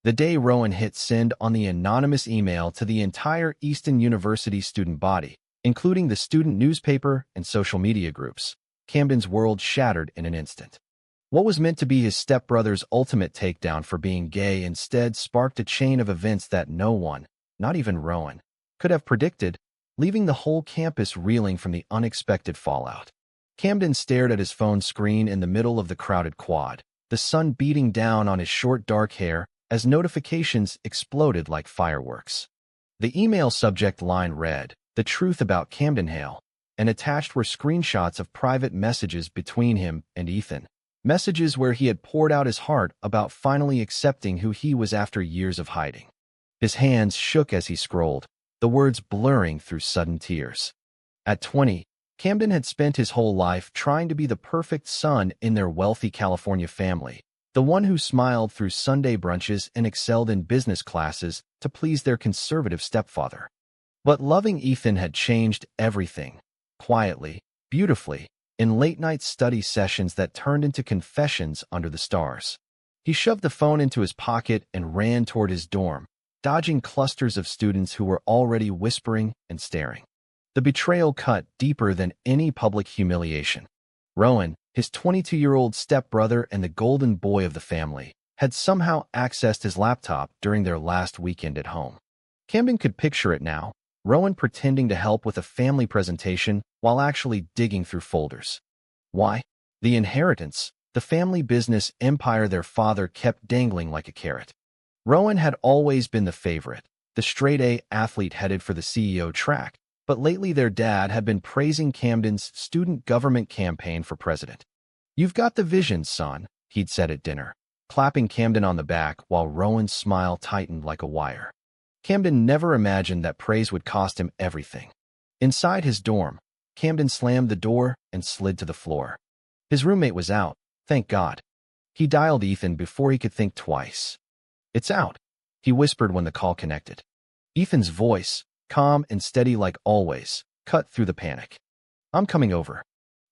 The day Rowan hit send on the anonymous email to the entire Easton University student body, including the student newspaper and social media groups, Camden's world shattered in an instant. What was meant to be his stepbrother's ultimate takedown for being gay instead sparked a chain of events that no one, not even Rowan, could have predicted, leaving the whole campus reeling from the unexpected fallout. Camden stared at his phone screen in the middle of the crowded quad, the sun beating down on his short dark hair as notifications exploded like fireworks. The email subject line read, "The truth about Camden Hale," and attached were screenshots of private messages between him and Ethan. Messages where he had poured out his heart about finally accepting who he was after years of hiding. His hands shook as he scrolled, the words blurring through sudden tears. At 20, Camden had spent his whole life trying to be the perfect son in their wealthy California family, the one who smiled through Sunday brunches and excelled in business classes to please their conservative stepfather. But loving Ethan had changed everything, quietly, beautifully, in late-night study sessions that turned into confessions under the stars. He shoved the phone into his pocket and ran toward his dorm, dodging clusters of students who were already whispering and staring. The betrayal cut deeper than any public humiliation. Rowan, his 22-year-old stepbrother and the golden boy of the family, had somehow accessed his laptop during their last weekend at home. Camden could picture it now, Rowan pretending to help with a family presentation while actually digging through folders. Why? The inheritance, the family business empire their father kept dangling like a carrot. Rowan had always been the favorite, the straight-A athlete headed for the CEO track, but lately their dad had been praising Camden's student government campaign for president. "You've got the vision, son," he'd said at dinner, clapping Camden on the back while Rowan's smile tightened like a wire. Camden never imagined that praise would cost him everything. Inside his dorm, Camden slammed the door and slid to the floor. His roommate was out, thank God. He dialed Ethan before he could think twice. "It's out," he whispered when the call connected. Ethan's voice, calm and steady like always, cut through the panic. "I'm coming over.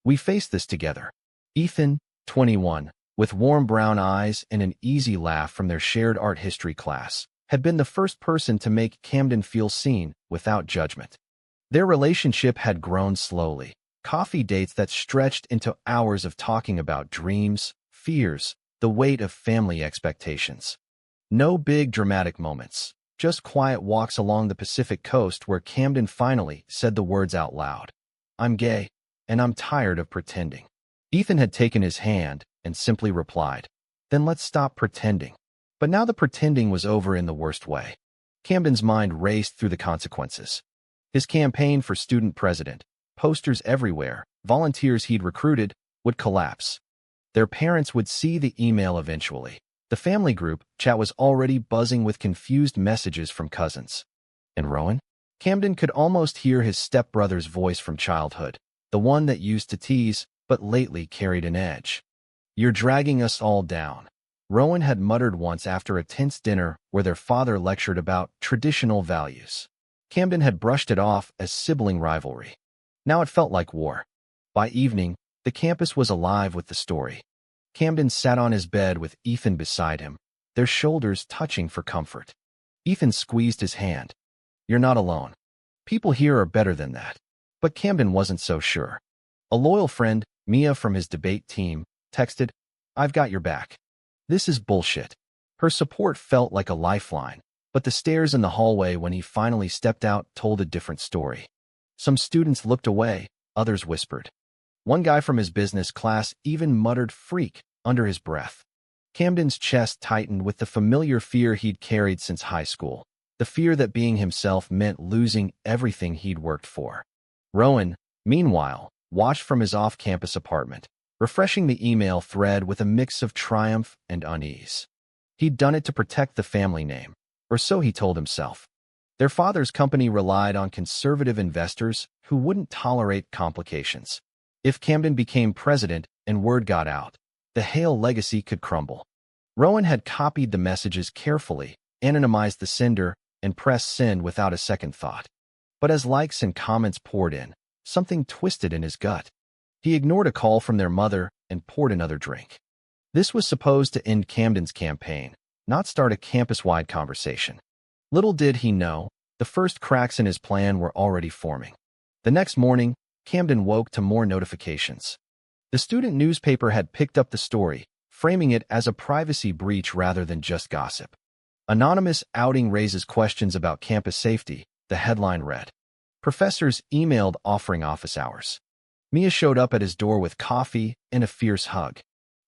We face this together." Ethan, 21, with warm brown eyes and an easy laugh from their shared art history class, had been the first person to make Camden feel seen without judgment. Their relationship had grown slowly, coffee dates that stretched into hours of talking about dreams, fears, the weight of family expectations. No big dramatic moments, just quiet walks along the Pacific coast where Camden finally said the words out loud. "I'm gay, and I'm tired of pretending." Ethan had taken his hand and simply replied, "Then let's stop pretending." But now the pretending was over in the worst way. Camden's mind raced through the consequences. His campaign for student president, posters everywhere, volunteers he'd recruited, would collapse. Their parents would see the email eventually. The family group chat was already buzzing with confused messages from cousins. And Rowan? Camden could almost hear his stepbrother's voice from childhood, the one that used to tease, but lately carried an edge. "You're dragging us all down," Rowan had muttered once after a tense dinner where their father lectured about traditional values. Camden had brushed it off as sibling rivalry. Now it felt like war. By evening, the campus was alive with the story. Camden sat on his bed with Ethan beside him, their shoulders touching for comfort. Ethan squeezed his hand. "You're not alone. People here are better than that." But Camden wasn't so sure. A loyal friend, Mia from his debate team, texted, "I've got your back." This is bullshit. Her support felt like a lifeline, but the stares in the hallway when he finally stepped out told a different story. Some students looked away, others whispered. One guy from his business class even muttered "freak" under his breath. Camden's chest tightened with the familiar fear he'd carried since high school, the fear that being himself meant losing everything he'd worked for. Rowan, meanwhile, watched from his off-campus apartment, refreshing the email thread with a mix of triumph and unease. He'd done it to protect the family name, or so he told himself. Their father's company relied on conservative investors who wouldn't tolerate complications. If Camden became president and word got out, the Hale legacy could crumble. Rowan had copied the messages carefully, anonymized the sender, and pressed send without a second thought. But as likes and comments poured in, something twisted in his gut. He ignored a call from their mother and poured another drink. This was supposed to end Camden's campaign, not start a campus-wide conversation. Little did he know, the first cracks in his plan were already forming. The next morning, Camden woke to more notifications. The student newspaper had picked up the story, framing it as a privacy breach rather than just gossip. Anonymous outing raises questions about campus safety, the headline read. Professors emailed offering office hours. Mia showed up at his door with coffee and a fierce hug.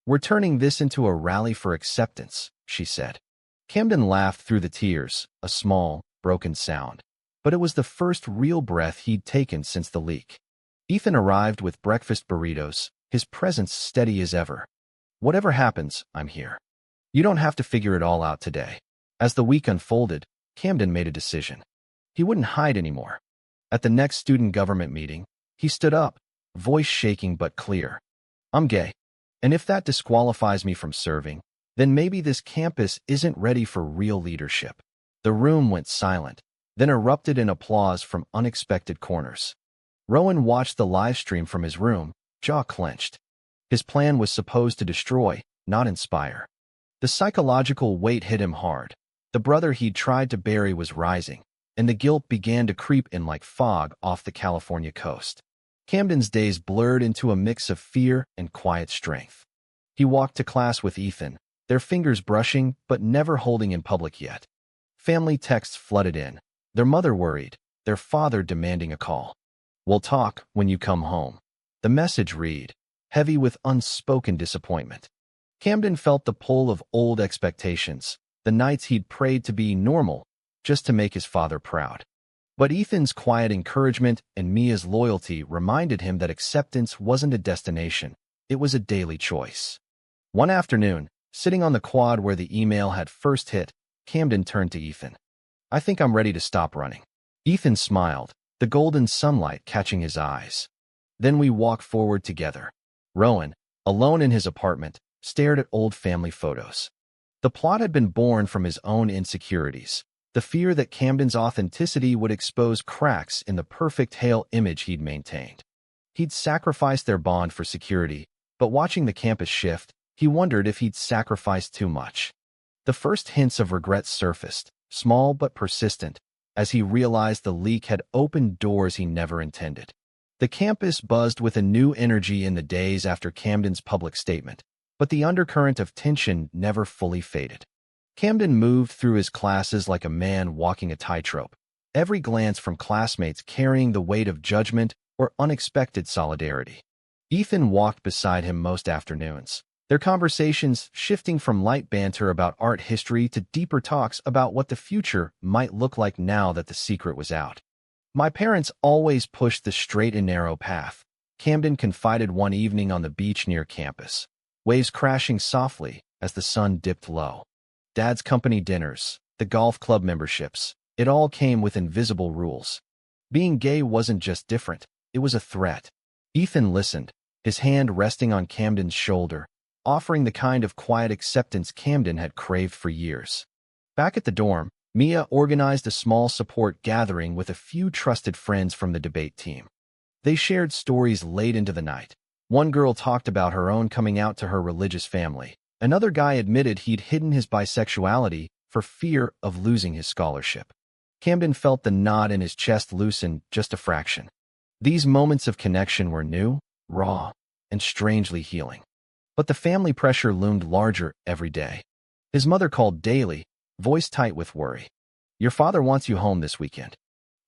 We're turning this into a rally for acceptance, she said. Camden laughed through the tears, a small, broken sound. But it was the first real breath he'd taken since the leak. Ethan arrived with breakfast burritos, his presence steady as ever. Whatever happens, I'm here. You don't have to figure it all out today. As the week unfolded, Camden made a decision. He wouldn't hide anymore. At the next student government meeting, he stood up, voice shaking but clear. I'm gay. And if that disqualifies me from serving, then maybe this campus isn't ready for real leadership. The room went silent, then erupted in applause from unexpected corners. Rowan watched the live stream from his room, jaw clenched. His plan was supposed to destroy, not inspire. The psychological weight hit him hard. The brother he'd tried to bury was rising, and the guilt began to creep in like fog off the California coast. Camden's days blurred into a mix of fear and quiet strength. He walked to class with Ethan, their fingers brushing but never holding in public yet. Family texts flooded in, their mother worried, their father demanding a call. We'll talk when you come home. The message read, heavy with unspoken disappointment. Camden felt the pull of old expectations, the nights he'd prayed to be normal, just to make his father proud. But Ethan's quiet encouragement and Mia's loyalty reminded him that acceptance wasn't a destination, it was a daily choice. One afternoon, sitting on the quad where the email had first hit, Camden turned to Ethan. I think I'm ready to stop running. Ethan smiled, the golden sunlight catching his eyes. Then we walked forward together. Rowan, alone in his apartment, stared at old family photos. The plot had been born from his own insecurities, the fear that Camden's authenticity would expose cracks in the perfect Hale image he'd maintained. He'd sacrificed their bond for security, but watching the campus shift, he wondered if he'd sacrificed too much. The first hints of regret surfaced, small but persistent, as he realized the leak had opened doors he never intended. The campus buzzed with a new energy in the days after Camden's public statement, but the undercurrent of tension never fully faded. Camden moved through his classes like a man walking a tightrope, every glance from classmates carrying the weight of judgment or unexpected solidarity. Ethan walked beside him most afternoons, their conversations shifting from light banter about art history to deeper talks about what the future might look like now that the secret was out. My parents always pushed the straight and narrow path, Camden confided one evening on the beach near campus, waves crashing softly as the sun dipped low. Dad's company dinners, the golf club memberships, it all came with invisible rules. Being gay wasn't just different, it was a threat. Ethan listened, his hand resting on Camden's shoulder, offering the kind of quiet acceptance Camden had craved for years. Back at the dorm, Mia organized a small support gathering with a few trusted friends from the debate team. They shared stories late into the night. One girl talked about her own coming out to her religious family. Another guy admitted he'd hidden his bisexuality for fear of losing his scholarship. Camden felt the knot in his chest loosen just a fraction. These moments of connection were new, raw, and strangely healing. But the family pressure loomed larger every day. His mother called daily, voice tight with worry. Your father wants you home this weekend.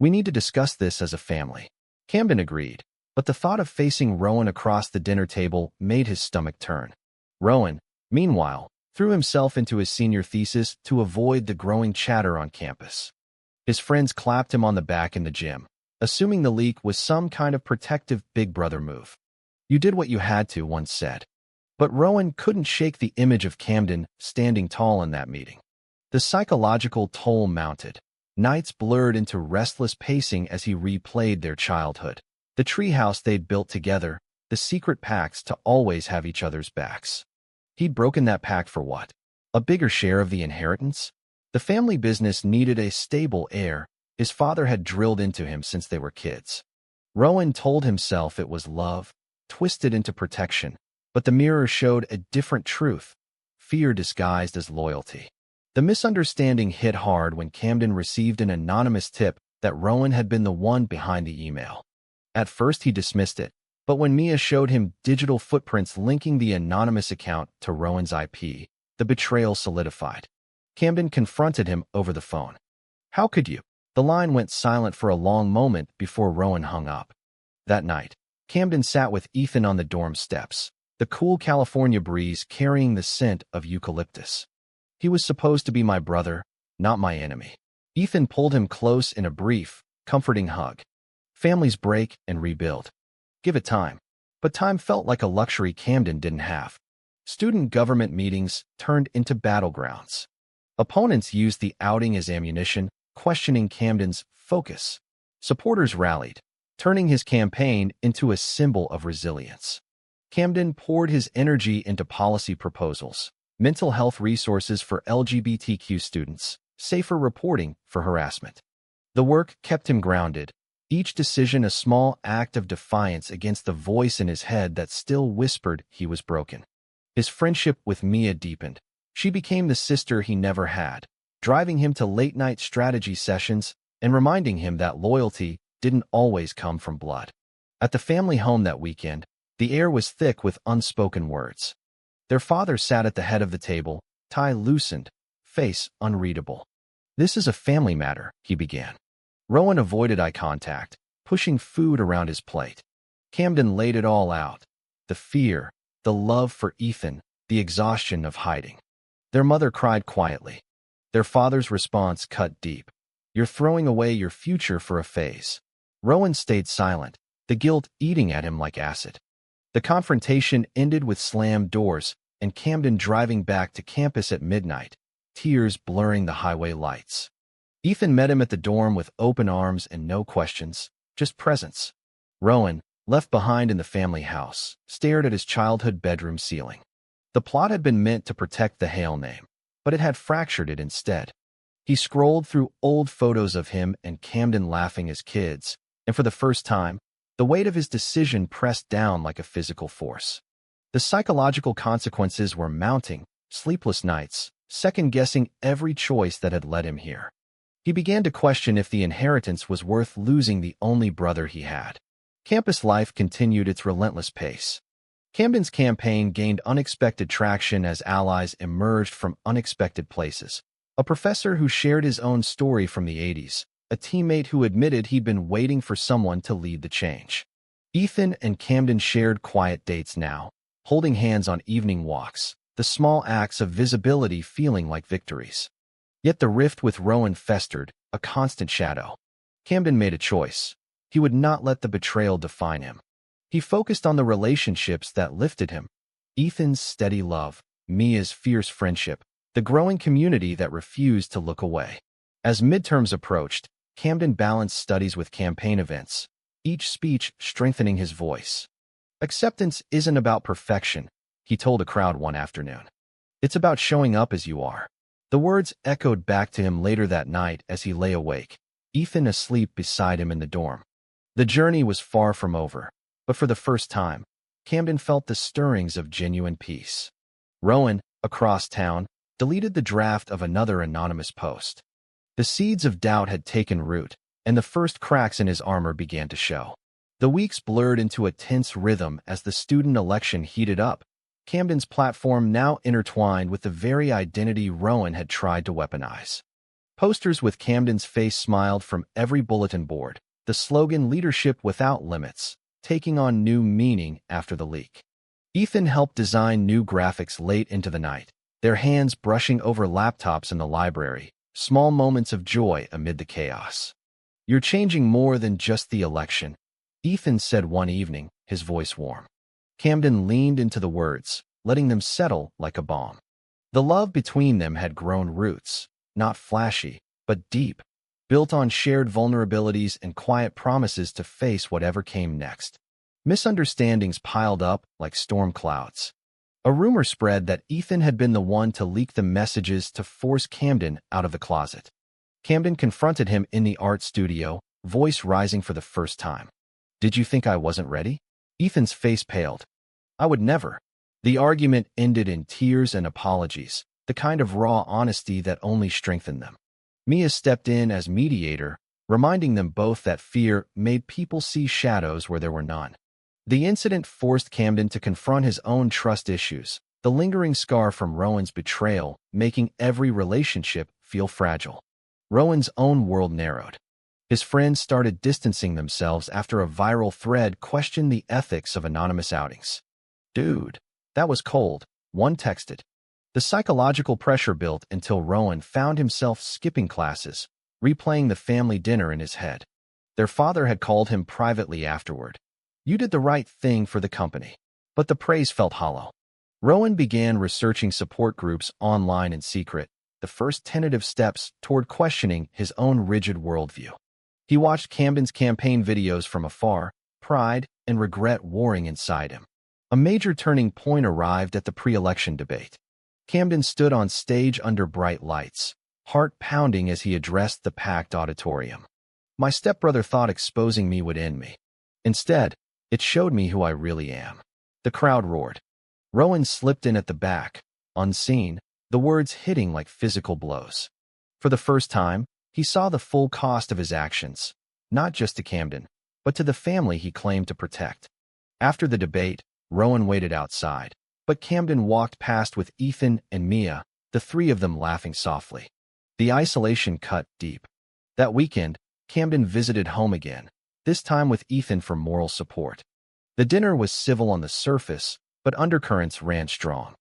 We need to discuss this as a family. Camden agreed, but the thought of facing Rowan across the dinner table made his stomach turn. Rowan, meanwhile, threw himself into his senior thesis to avoid the growing chatter on campus. His friends clapped him on the back in the gym, assuming the leak was some kind of protective big brother move. You did what you had to, one said. But Rowan couldn't shake the image of Camden standing tall in that meeting. The psychological toll mounted. Nights blurred into restless pacing as he replayed their childhood. The treehouse they'd built together, the secret pacts to always have each other's backs. He'd broken that pact for what? A bigger share of the inheritance? The family business needed a stable heir. His father had drilled into him since they were kids. Rowan told himself it was love, twisted into protection, but the mirror showed a different truth, fear disguised as loyalty. The misunderstanding hit hard when Camden received an anonymous tip that Rowan had been the one behind the email. At first, he dismissed it, but when Mia showed him digital footprints linking the anonymous account to Rowan's IP, the betrayal solidified. Camden confronted him over the phone. "How could you?" The line went silent for a long moment before Rowan hung up. That night, Camden sat with Ethan on the dorm steps, the cool California breeze carrying the scent of eucalyptus. "He was supposed to be my brother, not my enemy." Ethan pulled him close in a brief, comforting hug. Families break and rebuild. Give it time. But time felt like a luxury Camden didn't have. Student government meetings turned into battlegrounds. Opponents used the outing as ammunition, questioning Camden's focus. Supporters rallied, turning his campaign into a symbol of resilience. Camden poured his energy into policy proposals, mental health resources for LGBTQ students, safer reporting for harassment. The work kept him grounded, each decision a small act of defiance against the voice in his head that still whispered he was broken. His friendship with Mia deepened. She became the sister he never had, driving him to late-night strategy sessions and reminding him that loyalty didn't always come from blood. At the family home that weekend, the air was thick with unspoken words. Their father sat at the head of the table, tie loosened, face unreadable. "This is a family matter," he began. Rowan avoided eye contact, pushing food around his plate. Camden laid it all out. The fear, the love for Ethan, the exhaustion of hiding. Their mother cried quietly. Their father's response cut deep. "You're throwing away your future for a phase." Rowan stayed silent, the guilt eating at him like acid. The confrontation ended with slammed doors and Camden driving back to campus at midnight, tears blurring the highway lights. Ethan met him at the dorm with open arms and no questions, just presence. Rowan, left behind in the family house, stared at his childhood bedroom ceiling. The plot had been meant to protect the Hale name, but it had fractured it instead. He scrolled through old photos of him and Camden laughing as kids, and for the first time, the weight of his decision pressed down like a physical force. The psychological consequences were mounting, sleepless nights, second-guessing every choice that had led him here. He began to question if the inheritance was worth losing the only brother he had. Campus life continued its relentless pace. Camden's campaign gained unexpected traction as allies emerged from unexpected places. A professor who shared his own story from the 80s, a teammate who admitted he'd been waiting for someone to lead the change. Ethan and Camden shared quiet dates now, holding hands on evening walks, the small acts of visibility feeling like victories. Yet the rift with Rowan festered, a constant shadow. Camden made a choice. He would not let the betrayal define him. He focused on the relationships that lifted him. Ethan's steady love, Mia's fierce friendship, the growing community that refused to look away. As midterms approached, Camden balanced studies with campaign events, each speech strengthening his voice. "Acceptance isn't about perfection," he told a crowd one afternoon. "It's about showing up as you are." The words echoed back to him later that night as he lay awake, Ethan asleep beside him in the dorm. The journey was far from over, but for the first time, Camden felt the stirrings of genuine peace. Rowan, across town, deleted the draft of another anonymous post. The seeds of doubt had taken root, and the first cracks in his armor began to show. The weeks blurred into a tense rhythm as the student election heated up, Camden's platform now intertwined with the very identity Rowan had tried to weaponize. Posters with Camden's face smiled from every bulletin board, the slogan "Leadership Without Limits," taking on new meaning after the leak. Ethan helped design new graphics late into the night, their hands brushing over laptops in the library, small moments of joy amid the chaos. "You're changing more than just the election," Ethan said one evening, his voice warm. Camden leaned into the words, letting them settle like a balm. The love between them had grown roots, not flashy, but deep, built on shared vulnerabilities and quiet promises to face whatever came next. Misunderstandings piled up like storm clouds. A rumor spread that Ethan had been the one to leak the messages to force Camden out of the closet. Camden confronted him in the art studio, voice rising for the first time. "Did you think I wasn't ready?" Ethan's face paled. "I would never." The argument ended in tears and apologies, the kind of raw honesty that only strengthened them. Mia stepped in as mediator, reminding them both that fear made people see shadows where there were none. The incident forced Camden to confront his own trust issues, the lingering scar from Rowan's betrayal, making every relationship feel fragile. Rowan's own world narrowed. His friends started distancing themselves after a viral thread questioned the ethics of anonymous outings. "Dude, that was cold," one texted. The psychological pressure built until Rowan found himself skipping classes, replaying the family dinner in his head. Their father had called him privately afterward. "You did the right thing for the company." But the praise felt hollow. Rowan began researching support groups online in secret, the first tentative steps toward questioning his own rigid worldview. He watched Camden's campaign videos from afar, pride and regret warring inside him. A major turning point arrived at the pre-election debate. Camden stood on stage under bright lights, heart pounding as he addressed the packed auditorium. "My stepbrother thought exposing me would end me. Instead, it showed me who I really am." The crowd roared. Rowan slipped in at the back, unseen, the words hitting like physical blows. For the first time, he saw the full cost of his actions, not just to Camden, but to the family he claimed to protect. After the debate, Rowan waited outside, but Camden walked past with Ethan and Mia, the three of them laughing softly. The isolation cut deep. That weekend, Camden visited home again, this time with Ethan for moral support. The dinner was civil on the surface, but undercurrents ran strong.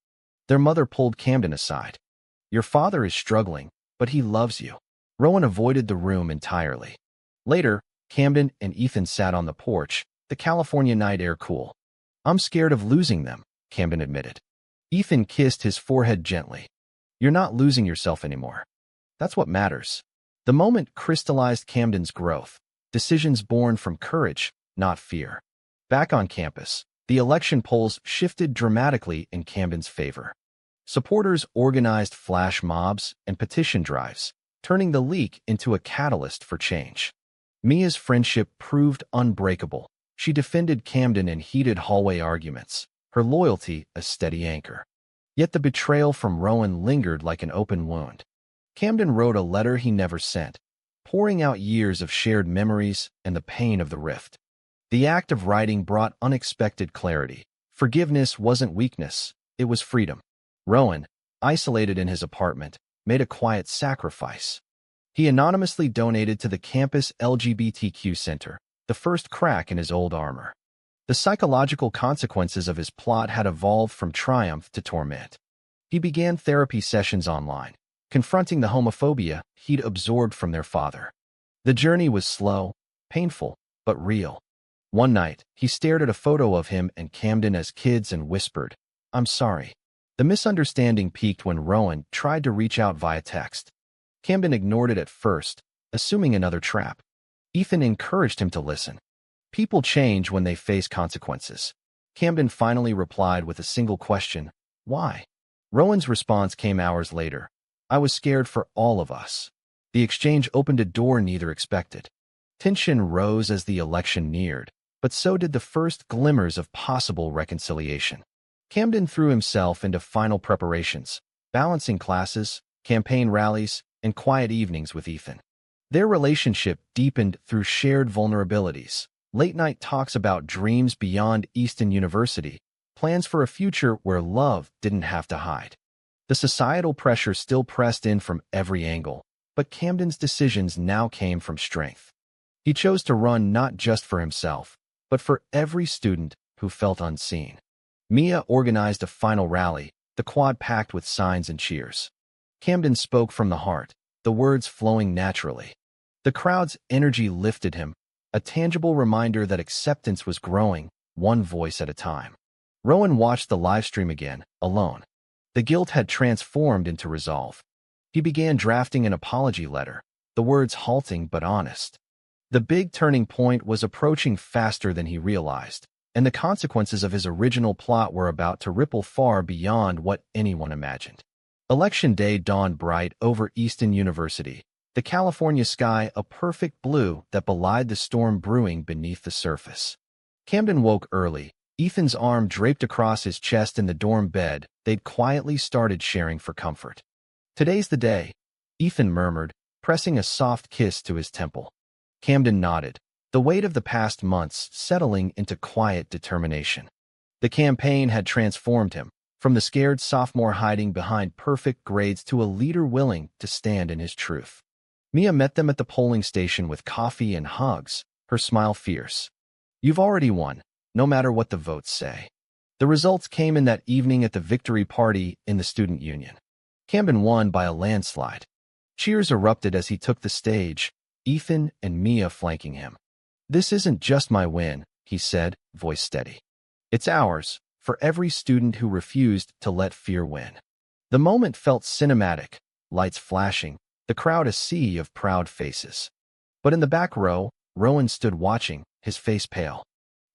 Their mother pulled Camden aside. "Your father is struggling, but he loves you." Rowan avoided the room entirely. Later, Camden and Ethan sat on the porch, the California night air cool. "I'm scared of losing them," Camden admitted. Ethan kissed his forehead gently. "You're not losing yourself anymore. That's what matters." The moment crystallized Camden's growth, decisions born from courage, not fear. Back on campus, the election polls shifted dramatically in Camden's favor. Supporters organized flash mobs and petition drives, turning the leak into a catalyst for change. Mia's friendship proved unbreakable. She defended Camden in heated hallway arguments, her loyalty a steady anchor. Yet the betrayal from Rowan lingered like an open wound. Camden wrote a letter he never sent, pouring out years of shared memories and the pain of the rift. The act of writing brought unexpected clarity. Forgiveness wasn't weakness, it was freedom. Rowan, isolated in his apartment, made a quiet sacrifice. He anonymously donated to the campus LGBTQ center, the first crack in his old armor. The psychological consequences of his plot had evolved from triumph to torment. He began therapy sessions online, confronting the homophobia he'd absorbed from their father. The journey was slow, painful, but real. One night, he stared at a photo of him and Camden as kids and whispered, "I'm sorry." The misunderstanding peaked when Rowan tried to reach out via text. Camden ignored it at first, assuming another trap. Ethan encouraged him to listen. People change when they face consequences. Camden finally replied with a single question, "Why?" Rowan's response came hours later. "I was scared for all of us." The exchange opened a door neither expected. Tension rose as the election neared, but so did the first glimmers of possible reconciliation. Camden threw himself into final preparations, balancing classes, campaign rallies, and quiet evenings with Ethan. Their relationship deepened through shared vulnerabilities, late-night talks about dreams beyond Easton University, plans for a future where love didn't have to hide. The societal pressure still pressed in from every angle, but Camden's decisions now came from strength. He chose to run not just for himself, but for every student who felt unseen. Mia organized a final rally, the quad packed with signs and cheers. Camden spoke from the heart, the words flowing naturally. The crowd's energy lifted him, a tangible reminder that acceptance was growing, one voice at a time. Rowan watched the livestream again, alone. The guilt had transformed into resolve. He began drafting an apology letter, the words halting but honest. The big turning point was approaching faster than he realized, and the consequences of his original plot were about to ripple far beyond what anyone imagined. Election day dawned bright over Easton University, the California sky a perfect blue that belied the storm brewing beneath the surface. Camden woke early, Ethan's arm draped across his chest in the dorm bed they'd quietly started sharing for comfort. "Today's the day," Ethan murmured, pressing a soft kiss to his temple. Camden nodded, the weight of the past months settling into quiet determination. The campaign had transformed him, from the scared sophomore hiding behind perfect grades to a leader willing to stand in his truth. Mia met them at the polling station with coffee and hugs, her smile fierce. "You've already won, no matter what the votes say." The results came in that evening at the victory party in the student union. Camden won by a landslide. Cheers erupted as he took the stage, Ethan and Mia flanking him. "This isn't just my win," he said, voice steady. "It's ours, for every student who refused to let fear win." The moment felt cinematic, lights flashing, the crowd a sea of proud faces. But in the back row, Rowan stood watching, his face pale.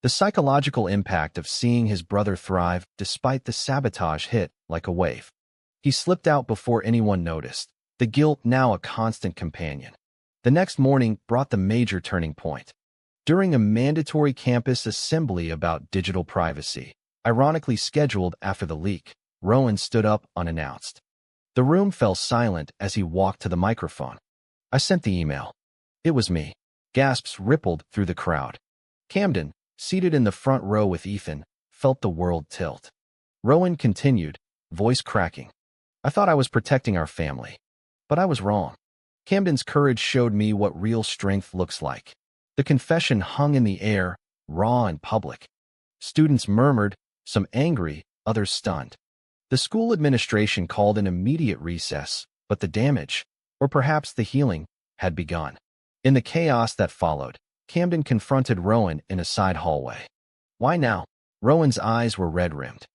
The psychological impact of seeing his brother thrive despite the sabotage hit like a wave. He slipped out before anyone noticed, the guilt now a constant companion. The next morning brought the major turning point. During a mandatory campus assembly about digital privacy, ironically scheduled after the leak, Rowan stood up unannounced. The room fell silent as he walked to the microphone. "I sent the email. It was me." Gasps rippled through the crowd. Camden, seated in the front row with Ethan, felt the world tilt. Rowan continued, voice cracking. "I thought I was protecting our family. But I was wrong." Camden's courage showed me what real strength looks like. The confession hung in the air, raw and public. Students murmured, some angry, others stunned. The school administration called an immediate recess, but the damage, or perhaps the healing, had begun. In the chaos that followed, Camden confronted Rowan in a side hallway. "Why now?" Rowan's eyes were red-rimmed.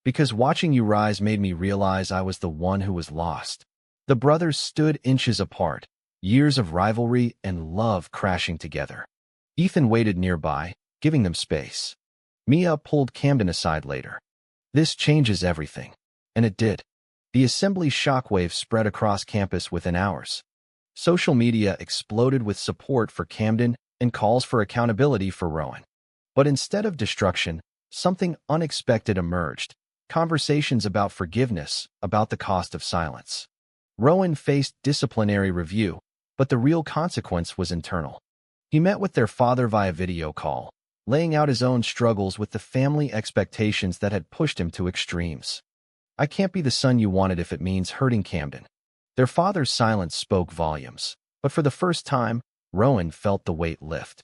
"Because watching you rise made me realize I was the one who was lost." The brothers stood inches apart, years of rivalry and love crashing together. Ethan waited nearby, giving them space. Mia pulled Camden aside later. "This changes everything." And it did. The assembly shockwave spread across campus within hours. Social media exploded with support for Camden and calls for accountability for Rowan. But instead of destruction, something unexpected emerged. Conversations about forgiveness, about the cost of silence. Rowan faced disciplinary review, but the real consequence was internal. He met with their father via video call, laying out his own struggles with the family expectations that had pushed him to extremes. "I can't be the son you wanted if it means hurting Camden." Their father's silence spoke volumes, but for the first time, Rowan felt the weight lift.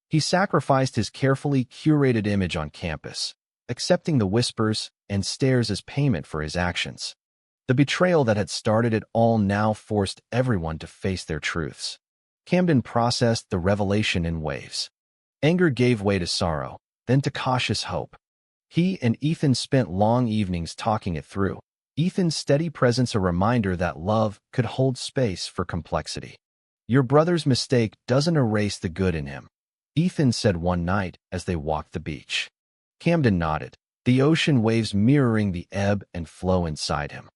He sacrificed his carefully curated image on campus, accepting the whispers and stares as payment for his actions. The betrayal that had started it all now forced everyone to face their truths. Camden processed the revelation in waves. Anger gave way to sorrow, then to cautious hope. He and Ethan spent long evenings talking it through, Ethan's steady presence a reminder that love could hold space for complexity. "Your brother's mistake doesn't erase the good in him," Ethan said one night as they walked the beach. Camden nodded, the ocean waves mirroring the ebb and flow inside him.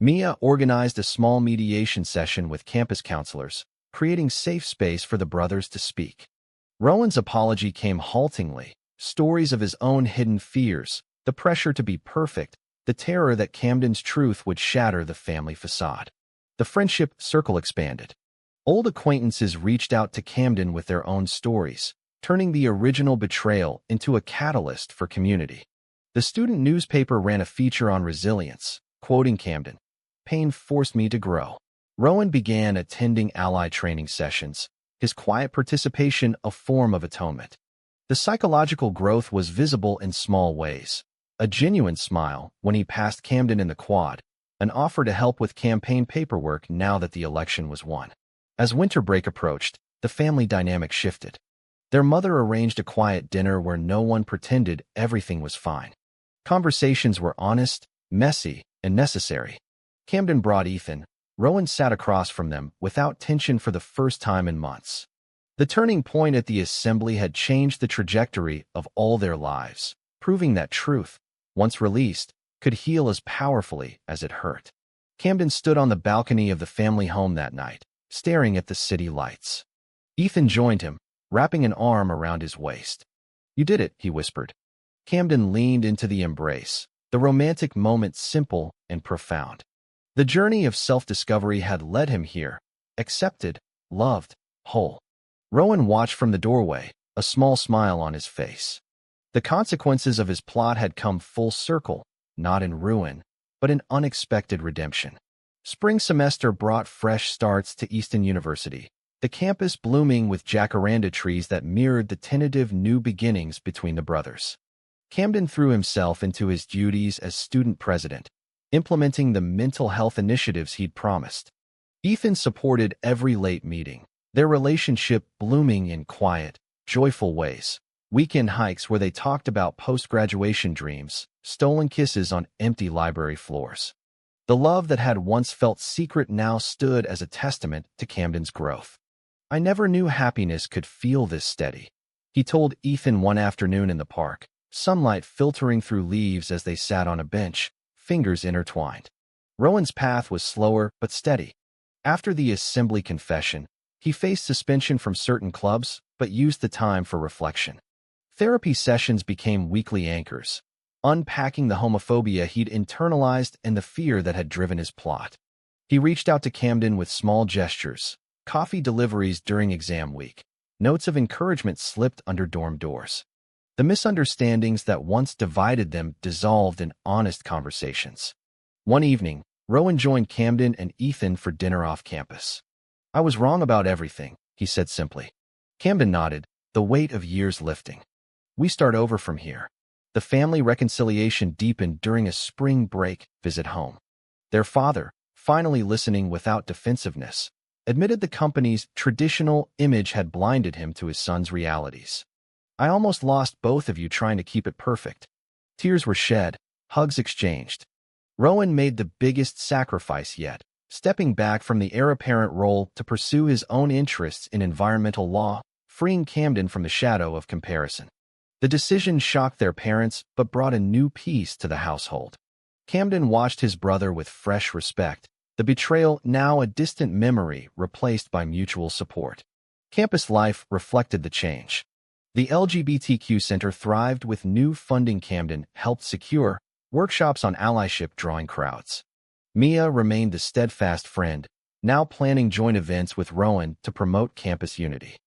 Mia organized a small mediation session with campus counselors, creating safe space for the brothers to speak. Rowan's apology came haltingly, stories of his own hidden fears, the pressure to be perfect, the terror that Camden's truth would shatter the family facade. The friendship circle expanded. Old acquaintances reached out to Camden with their own stories, turning the original betrayal into a catalyst for community. The student newspaper ran a feature on resilience, quoting Camden, "Pain forced me to grow." Rowan began attending ally training sessions, his quiet participation a form of atonement. The psychological growth was visible in small ways. A genuine smile when he passed Camden in the quad, an offer to help with campaign paperwork now that the election was won. As winter break approached, the family dynamic shifted. Their mother arranged a quiet dinner where no one pretended everything was fine. Conversations were honest, messy, and necessary. Camden brought Ethan. Rowan sat across from them without tension for the first time in months. The turning point at the assembly had changed the trajectory of all their lives, proving that truth, once released, could heal as powerfully as it hurt. Camden stood on the balcony of the family home that night, staring at the city lights. Ethan joined him, wrapping an arm around his waist. "You did it," he whispered. Camden leaned into the embrace, the romantic moment simple and profound. The journey of self-discovery had led him here, accepted, loved, whole. Rowan watched from the doorway, a small smile on his face. The consequences of his plot had come full circle, not in ruin, but in unexpected redemption. Spring semester brought fresh starts to Easton University, the campus blooming with jacaranda trees that mirrored the tentative new beginnings between the brothers. Camden threw himself into his duties as student president, implementing the mental health initiatives he'd promised. Ethan supported every late meeting, their relationship blooming in quiet, joyful ways. Weekend hikes where they talked about post-graduation dreams, stolen kisses on empty library floors. The love that had once felt secret now stood as a testament to Camden's growth. "I never knew happiness could feel this steady," he told Ethan one afternoon in the park, sunlight filtering through leaves as they sat on a bench, fingers intertwined. Rowan's path was slower but steady. After the assembly confession, he faced suspension from certain clubs but used the time for reflection. Therapy sessions became weekly anchors, unpacking the homophobia he'd internalized and the fear that had driven his plot. He reached out to Camden with small gestures, coffee deliveries during exam week. Notes of encouragement slipped under dorm doors. The misunderstandings that once divided them dissolved in honest conversations. One evening, Rowan joined Camden and Ethan for dinner off campus. "I was wrong about everything," he said simply. Camden nodded, the weight of years lifting. "We start over from here." The family reconciliation deepened during a spring break visit home. Their father, finally listening without defensiveness, admitted the company's traditional image had blinded him to his son's realities. "I almost lost both of you trying to keep it perfect." Tears were shed, hugs exchanged. Rowan made the biggest sacrifice yet, stepping back from the heir-apparent role to pursue his own interests in environmental law, freeing Camden from the shadow of comparison. The decision shocked their parents but brought a new peace to the household. Camden watched his brother with fresh respect, the betrayal now a distant memory replaced by mutual support. Campus life reflected the change. The LGBTQ Center thrived with new funding Camden helped secure, workshops on allyship drawing crowds. Mia remained the steadfast friend, now planning joint events with Rowan to promote campus unity.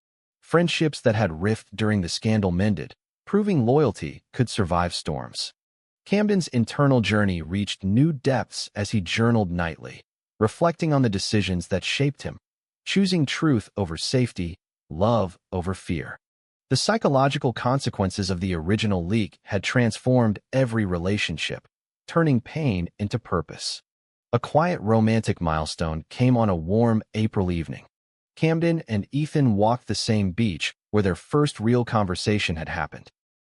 Friendships that had rifted during the scandal mended, proving loyalty could survive storms. Camden's internal journey reached new depths as he journaled nightly, reflecting on the decisions that shaped him, choosing truth over safety, love over fear. The psychological consequences of the original leak had transformed every relationship, turning pain into purpose. A quiet romantic milestone came on a warm April evening. Camden and Ethan walked the same beach where their first real conversation had happened.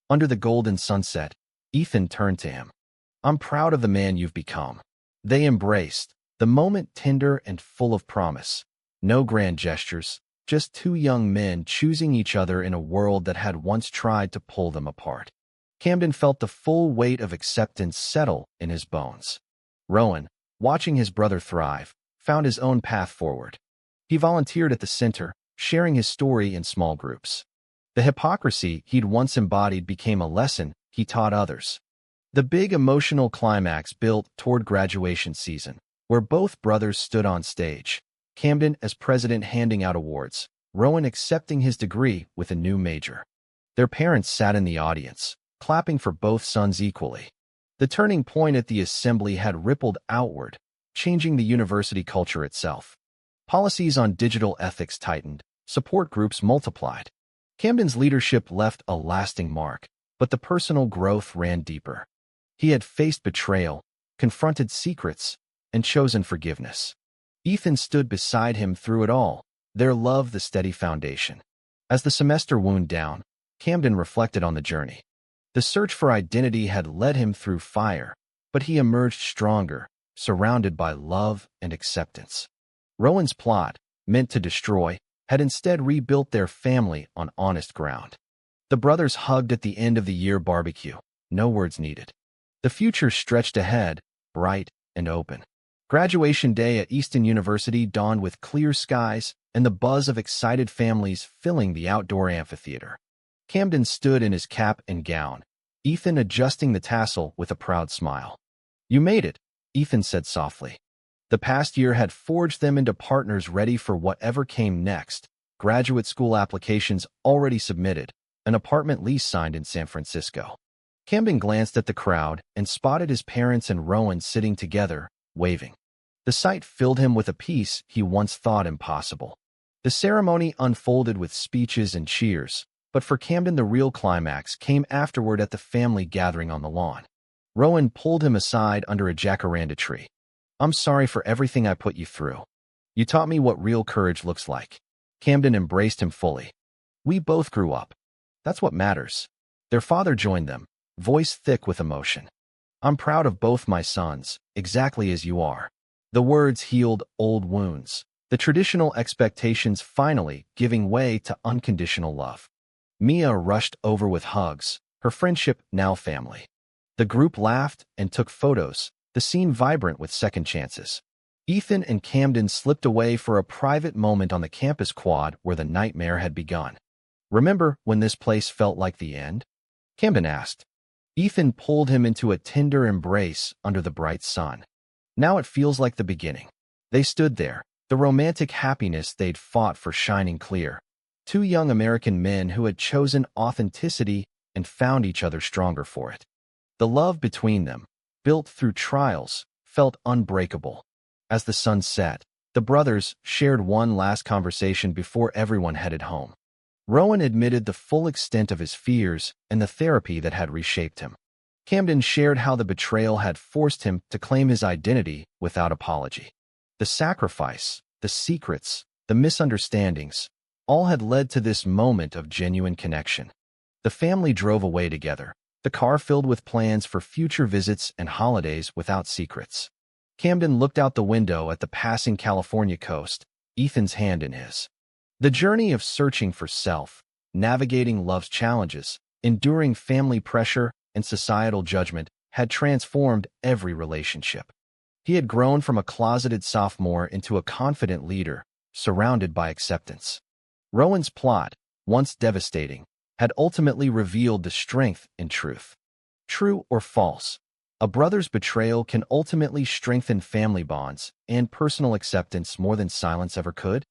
Under the golden sunset, Ethan turned to him. "I'm proud of the man you've become." They embraced, the moment tender and full of promise. No grand gestures, just two young men choosing each other in a world that had once tried to pull them apart. Camden felt the full weight of acceptance settle in his bones. Rowan, watching his brother thrive, found his own path forward. He volunteered at the center, sharing his story in small groups. The hypocrisy he'd once embodied became a lesson he taught others. The big emotional climax built toward graduation season, where both brothers stood on stage, Camden as president handing out awards, Rowan accepting his degree with a new major. Their parents sat in the audience, clapping for both sons equally. The turning point at the assembly had rippled outward, changing the university culture itself. Policies on digital ethics tightened, support groups multiplied. Camden's leadership left a lasting mark, but the personal growth ran deeper. He had faced betrayal, confronted secrets, and chosen forgiveness. Ethan stood beside him through it all, their love the steady foundation. As the semester wound down, Camden reflected on the journey. The search for identity had led him through fire, but he emerged stronger, surrounded by love and acceptance. Rowan's plot, meant to destroy, had instead rebuilt their family on honest ground. The brothers hugged at the end of the year barbecue, no words needed. The future stretched ahead, bright and open. Graduation day at Easton University dawned with clear skies and the buzz of excited families filling the outdoor amphitheater. Camden stood in his cap and gown, Ethan adjusting the tassel with a proud smile. You made it, Ethan said softly. The past year had forged them into partners ready for whatever came next. Graduate school applications already submitted, an apartment lease signed in San Francisco. Camden glanced at the crowd and spotted his parents and Rowan sitting together, waving. The sight filled him with a peace he once thought impossible. The ceremony unfolded with speeches and cheers, but for Camden the real climax came afterward at the family gathering on the lawn. Rowan pulled him aside under a jacaranda tree. I'm sorry for everything I put you through. You taught me what real courage looks like. Camden embraced him fully. We both grew up. That's what matters. Their father joined them, voice thick with emotion. I'm proud of both my sons, exactly as you are. The words healed old wounds, the traditional expectations finally giving way to unconditional love. Mia rushed over with hugs, her friendship now family. The group laughed and took photos, the scene vibrant with second chances. Ethan and Camden slipped away for a private moment on the campus quad where the nightmare had begun. Remember when this place felt like the end? Camden asked. Ethan pulled him into a tender embrace under the bright sun. Now it feels like the beginning. They stood there, the romantic happiness they'd fought for shining clear. Two young American men who had chosen authenticity and found each other stronger for it. The love between them, built through trials, felt unbreakable. As the sun set, the brothers shared one last conversation before everyone headed home. Rowan admitted the full extent of his fears and the therapy that had reshaped him. Camden shared how the betrayal had forced him to claim his identity without apology. The sacrifice, the secrets, the misunderstandings, all had led to this moment of genuine connection. The family drove away together, the car filled with plans for future visits and holidays without secrets. Camden looked out the window at the passing California coast, Ethan's hand in his. The journey of searching for self, navigating love's challenges, enduring family pressure and societal judgment had transformed every relationship. He had grown from a closeted sophomore into a confident leader, surrounded by acceptance. Rowan's plot, once devastating, had ultimately revealed the strength in truth. True or false, a brother's betrayal can ultimately strengthen family bonds and personal acceptance more than silence ever could.